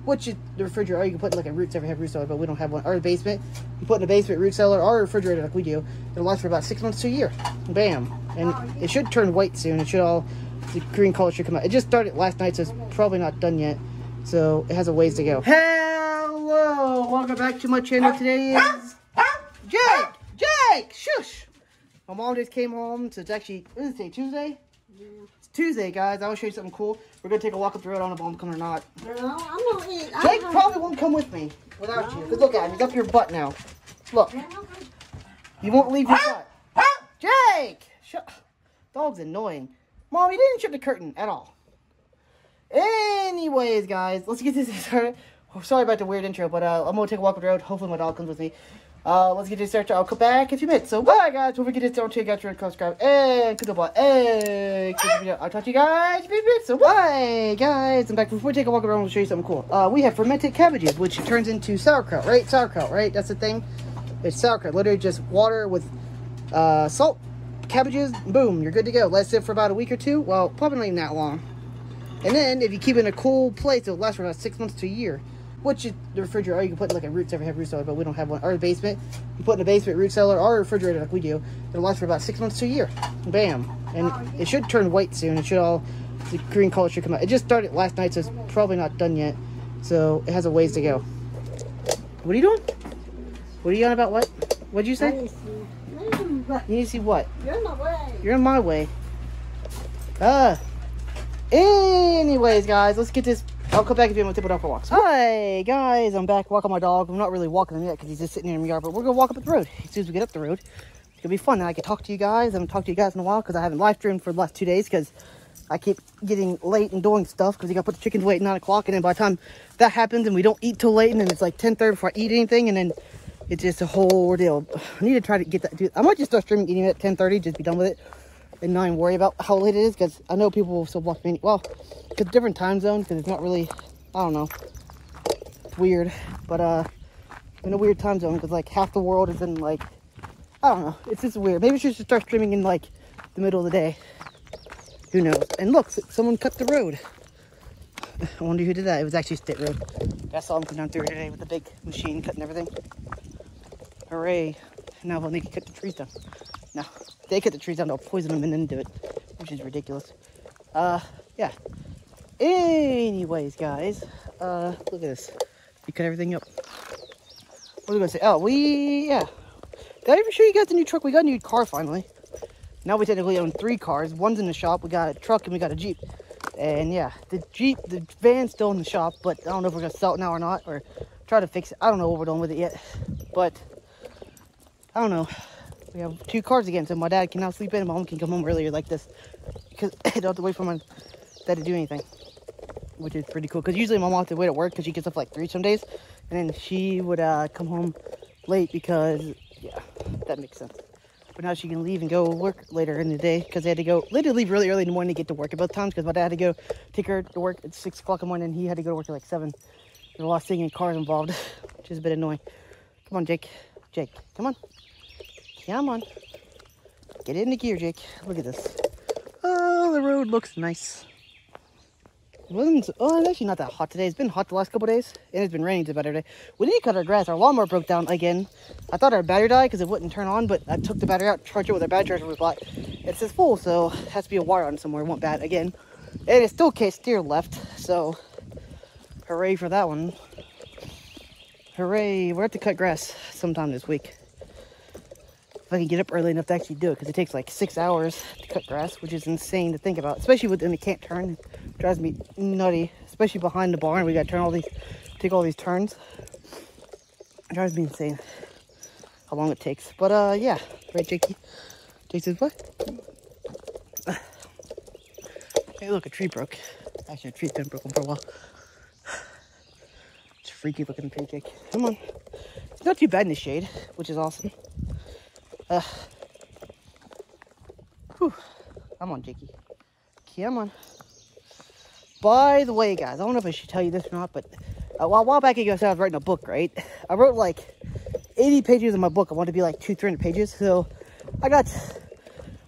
Which is the refrigerator, or you can put in like a root cellar, have root cellar, but we don't have one. Or a basement. You put in a basement, root cellar, or a refrigerator like we do. It'll last for about 6 months to a year. Bam. And it should turn white soon. It should all, the green color should come out. It just started last night, so it's probably not done yet. So it has a ways to go. Hello! Welcome back to my channel. Today is Jake! Shush! My mom just came home, so it's actually, what is it today, Tuesday? Yeah. It's Tuesday, guys. I will show you something cool. We're going to take a walk up the road. I don't know if I'm coming or not. No, I'm going to eat. Jake probably won't come with me without you. Because look at him. He's up your butt now. Look. You won't leave your butt. Jake! Dog's annoying. Mom, you didn't shut the curtain at all. Anyways, guys, let's get this started. Oh, sorry about the weird intro, but I'm going to take a walk up the road. Hopefully my dog comes with me. Let's get this started. I'll come back in a few minutes. So, bye, guys. Don't forget to don't check out your subscribe and click the bell. And I'll talk to you guys in a few minutes. So, bye, guys. And back before we take a walk around, we'll show you something cool. We have fermented cabbages, which turns into sauerkraut, right? Sauerkraut, right? That's the thing. It's sauerkraut. Literally just water with salt, cabbages, boom, you're good to go. Let it sit for about a week or two. Well, probably not even that long. And then, if you keep it in a cool place, it'll last for about 6 months to a year. Which is the refrigerator, or you can put in like a root cellar, have root cellar, but we don't have one. Or a basement. You put in a basement, root cellar, or a refrigerator like we do. It'll last for about 6 months to a year. Bam. And it should turn white soon. It should all, the green color should come out. It just started last night, so it's probably not done yet. So it has a ways to go. What are you doing? What are you on about? What? What'd you say? You need to see what? You're in my way. You're in my way. Anyways, guys, let's get this. I'll come back if you want to tip it off for walks. Hi, guys. I'm back walking my dog. I'm not really walking him yet because he's just sitting here in the yard, but we're going to walk up the road. As soon as we get up the road, it's going to be fun. Now I can talk to you guys. I haven't talked to you guys in a while because I haven't live streamed for the last 2 days because I keep getting late and doing stuff because you got to put the chickens away at 9 o'clock. And then by the time that happens and we don't eat till late and then it's like 10:30 before I eat anything, and then it's just a whole ordeal. I need to try to get that. Dude, I might just start streaming eating at 10:30, just be done with it and not even worry about how late it is because I know people will still watch me. Well, because different time zones, because it's not really, I don't know, it's weird, but in a weird time zone because like half the world is in like, I don't know, it's just weird. Maybe I should start streaming in like the middle of the day. Who knows? And look, someone cut the road. I wonder who did that. It was actually State Road. I saw them come down through today with the big machine cutting everything. Hooray. Now they'll need to cut the trees down. No, they cut the trees down, they'll poison them and then do it, which is ridiculous. Yeah. Anyways, guys, look at this. We cut everything up. What was I gonna say? Oh, yeah. Did I ever show you guys the new truck? We got a new car finally. Now we technically own 3 cars. One's in the shop. We got a truck and we got a Jeep. And yeah, the van's still in the shop, but I don't know if we're gonna sell it now or not, or try to fix it. I don't know what we're doing with it yet, but I don't know. We have 2 cars again, so my dad can now sleep in and my mom can come home earlier like this because I don't have to wait for my dad to do anything, which is pretty cool. Because usually my mom has to wait at work because she gets up like 3 some days, and then she would come home late because, yeah, that makes sense. But now she can leave and go work later in the day because they had to go, they had to leave really early in the morning to get to work at both times because my dad had to go take her to work at 6 o'clock in the morning and he had to go to work at like 7. There's a lot of singing cars involved, which is a bit annoying. Come on, Jake. Jake, come on. Come on. Get it in the gear, Jake. Look at this. Oh, the road looks nice. It's actually not that hot today. It's been hot the last couple of days, and it's been raining about every day. We need to cut our grass. Our lawnmower broke down again. I thought our battery died because it wouldn't turn on, but I took the battery out, charged it with our battery charger we bought. It says full, so it has to be a wire on somewhere. It won't bat again. And it still can't steer left, so hooray for that one. Hooray. We're have to cut grass sometime this week. If I can get up early enough to actually do it, because it takes like 6 hours to cut grass, which is insane to think about, especially when it can't turn. It drives me nutty, especially behind the barn. We got to take all these turns. It drives me insane how long it takes. But yeah, right, Jakey? Jake says what? Hey, look, a tree broke. Actually, a tree's been broken for a while. It's a freaky looking tree, Jake. Come on. It's not too bad in the shade, which is awesome. Whew. Come on, Jakey. Come on. By the way, guys, I don't know if I should tell you this or not, but a while back ago, I said I was writing a book, right? I wrote like 80 pages of my book. I wanted to be like 200-300 pages. So I got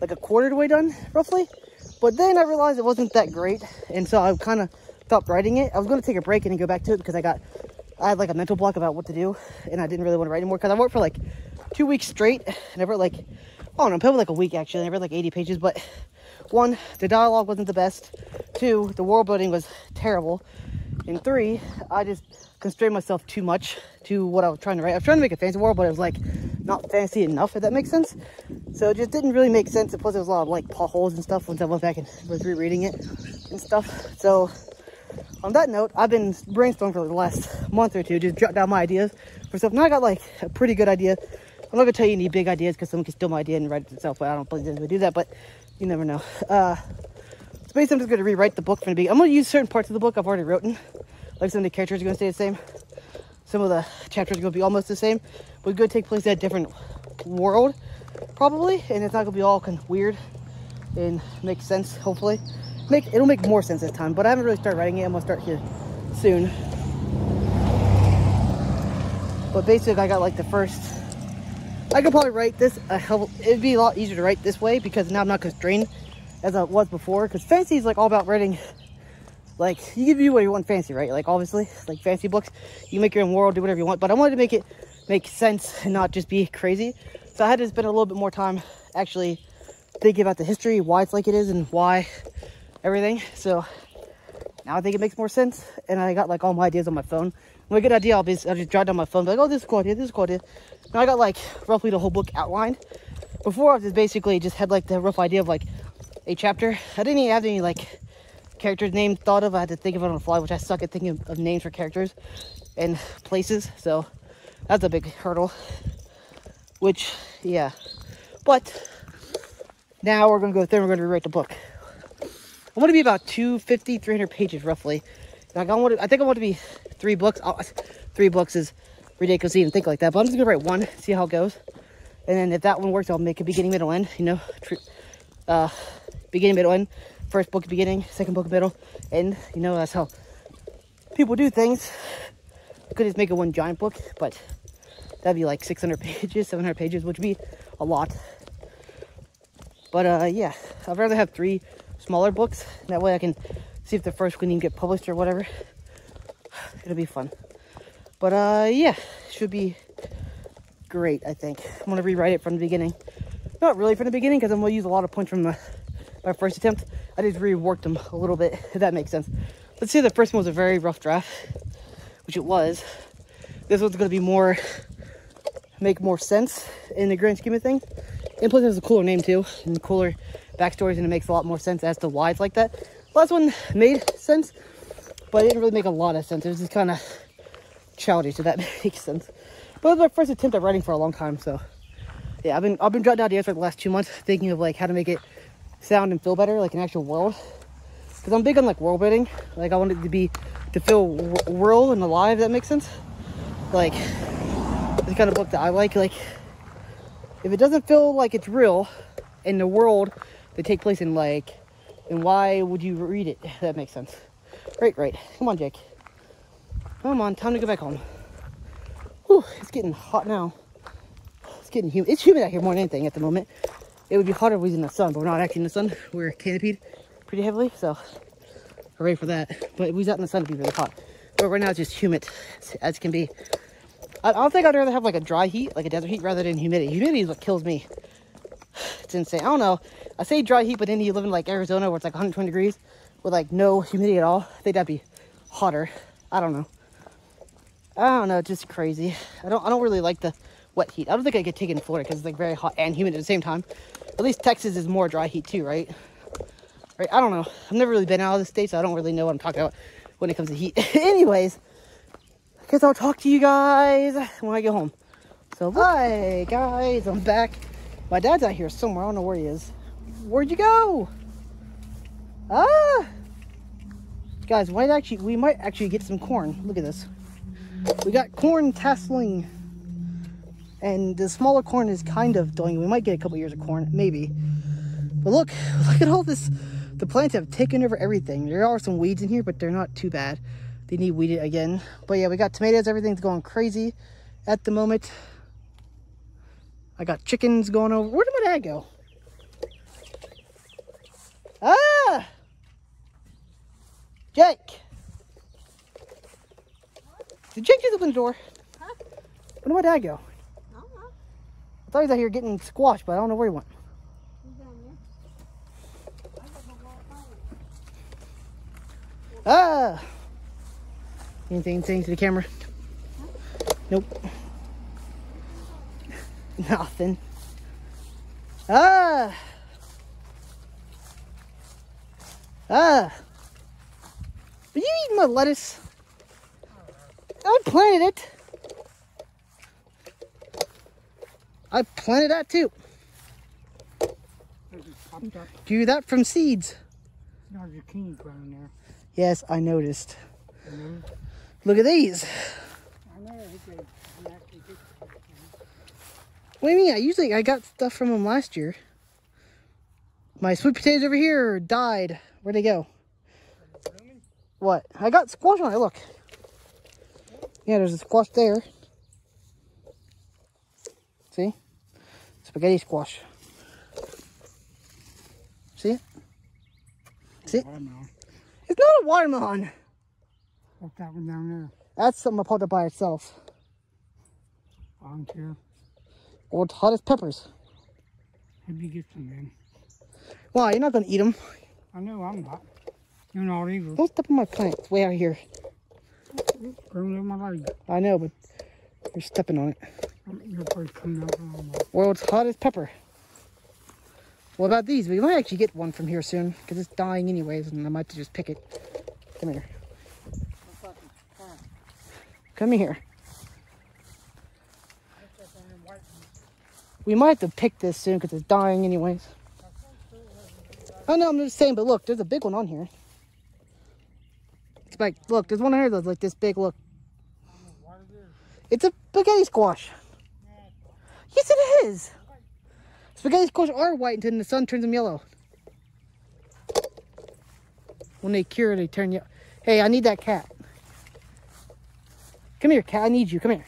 like a quarter of the way done, roughly. But then I realized it wasn't that great. And so I kind of stopped writing it. I was going to take a break and then go back to it because I had like a mental block about what to do, and I didn't really want to write anymore because I worked for like 2 weeks straight, and I wrote like, I don't know, probably like a week actually, and I read like 80 pages, but 1, the dialogue wasn't the best. 2, the world building was terrible. And 3, I just constrained myself too much to what I was trying to write. I was trying to make a fantasy world, but it was like not fantasy enough, if that makes sense. So it just didn't really make sense. And plus there was a lot of like potholes and stuff once I went back and was rereading it and stuff. So on that note, I've been brainstorming for the last month or two, just jot down my ideas for stuff. Now I got like a pretty good idea. I'm not gonna tell you any big ideas because someone can steal my idea and write it itself, but I don't believe they're gonna do that, but you never know. So basically I'm just gonna rewrite the book from the beginning. I'm gonna use certain parts of the book I've already written. Like some of the characters are gonna stay the same. Some of the chapters are gonna be almost the same. But it's gonna take place in a different world, probably, and it's not gonna be all kind of weird and make sense, hopefully. It'll make more sense this time, but I haven't really started writing it. I'm gonna start here soon. But basically I got like the first, I could probably write this it'd be a lot easier to write this way because now I'm not constrained as I was before, because fantasy is like all about writing, like you can do what you want in fantasy, right? Like obviously, like fantasy books, you make your own world, do whatever you want, but I wanted to make it make sense and not just be crazy. So I had to spend a little bit more time actually thinking about the history, why it's like it is, and why everything. So now I think it makes more sense, and I got like all my ideas on my phone. When I get an idea, I'll just jot down my phone, be like, oh, this is a cool idea, this is a cool idea. Now I got like roughly the whole book outlined. Before I was just basically just had like the rough idea of like a chapter. I didn't even have any like characters names thought of. I had to think of it on the fly, which I suck at thinking of names for characters and places. So that's a big hurdle, which, yeah. But now we're going to go through and we're going to rewrite the book. I want to be about 250, 300 pages roughly. Like I think I want to be 3 books. 3 books is ridiculous to even think like that, but I'm just going to write 1, see how it goes. And then if that one works, I'll make a beginning, middle, end, you know, beginning, middle, end. First book, beginning, second book, middle, end. You know, that's how people do things. I could just make it one giant book, but that'd be like 600 pages, 700 pages, which would be a lot. But yeah, I'd rather have 3 smaller books. That way I can see if the first one can get published or whatever. It'll be fun. But yeah, should be great, I think. I'm going to rewrite it from the beginning. Not really from the beginning, because I'm going to use a lot of points from my first attempt. I just reworked them a little bit, if that makes sense. Let's say the first one was a very rough draft, which it was. This one's going to be make more sense in the grand scheme of things. And plus it has a cooler name too, and cooler backstories, and it makes a lot more sense as to why it's like that. The last one made sense, but it didn't really make a lot of sense. It was just kind of childish, if that makes sense. But it was my first attempt at writing for a long time, so yeah, I've been jotting down ideas for the last 2 months, thinking of like how to make it sound and feel better, like an actual world. Because I'm big on like world building. Like I want it to feel real and alive, if that makes sense. Like the kind of book that I like if it doesn't feel like it's real in the world they take place in, like, then why would you read it, if that makes sense. Right. Come on, Jake. Come on, time to go back home. Whew, it's getting hot now. It's getting humid. It's humid out here more than anything at the moment. It would be hotter if we was in the sun, but we're not actually in the sun. We're canopied pretty heavily, so hooray for that. But if we was out in the sun, it'd be really hot. But right now it's just humid as can be. I don't think I'd rather have like a dry heat, like a desert heat, rather than humidity. Humidity is what kills me. It's insane. I don't know. I say dry heat, but then you live in like Arizona where it's like 120 degrees with like no humidity at all. I think that'd be hotter. I don't know. Just crazy. I don't really like the wet heat. I don't think I could take it in Florida because it's like very hot and humid at the same time. At least Texas is more dry heat too, right? Right? I don't know. I've never really been out of the state, so I don't really know what I'm talking about when it comes to heat. Anyways, I guess I'll talk to you guys when I get home. So, hi guys, I'm back. My dad's out here somewhere. I don't know where he is. Where'd you go? Guys, we might actually get some corn. Look at this. We got corn tasseling. And the smaller corn is kind of doing. We might get a couple years of corn, maybe. But look at all this. The plants have taken over everything. There are some weeds in here, but they're not too bad. They need weeded again. But yeah, we got tomatoes. Everything's going crazy at the moment. I got chickens going over. Where did my dad go? Jake! Did Jake just open the door? Huh? Where did my dad go? I don't know. I thought he was out here getting squashed, but I don't know where he went. He's down there. I don't know where I found him. Ah! Anything saying to the camera? Nope. Nothing. Ah! Ah! Are you eating my lettuce? I planted it. I planted that too. Do that from seeds. No, zucchini growing there. Yes, I noticed. Mm-hmm. Look at these. I know. What do you mean? I got stuff from them last year. My sweet potatoes over here died. Where'd they go? What? I got squash on it. Look. Yeah, there's a squash there. See? Spaghetti squash. See it? See it? Watermelon. It's not a watermelon. What's that one down there? That's something I pulled up by itself. Volunteer. Or it's hot as peppers. Maybe get some, man. Why? You're not going to eat them. I know I'm not. You're not either. Don't step on my plant. It's way out here. Growing over my leg. I know, but you're stepping on it. You're probably coming out wrong. Well, it's hot as pepper. What about these? We might actually get one from here soon, because it's dying anyways, and I might just pick it. Come here. Come here. We might have to pick this soon, because it's dying anyways. I know, I'm just saying, but look, there's a big one on here. It's like, look, there's one here that's like this big, look. It's a spaghetti squash. Yes, it is. Spaghetti squash are white until the sun turns them yellow. When they cure, they turn yellow. Hey, I need that cat. Come here, cat. I need you. Come here.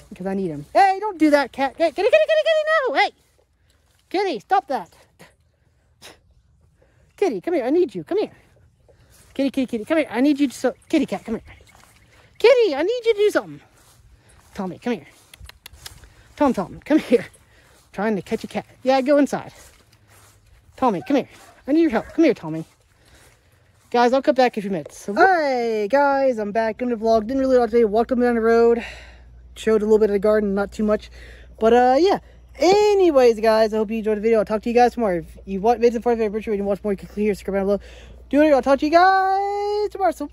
Because I need him. Hey, don't do that, cat. Hey, kitty, no. Hey. Kitty, stop that. Kitty, come here. I need you. Come here. Kitty. Come here. I need you to... Kitty cat, come here. Kitty, I need you to do something. Tommy, come here. Tom, come here. Trying to catch a cat. Yeah, go inside. Tommy, come here. I need your help. Come here, Tommy. Guys, I'll come back in a few minutes. So, hey, guys, I'm back in the vlog. Didn't really lot today. Walked up and down the road. Showed a little bit of the garden, not too much. But, yeah. Anyways, guys, I hope you enjoyed the video. I'll talk to you guys tomorrow. If you want videos for favorite, you want to watch more, you can click here, subscribe down below. Do it. I'll talk to you guys tomorrow. So,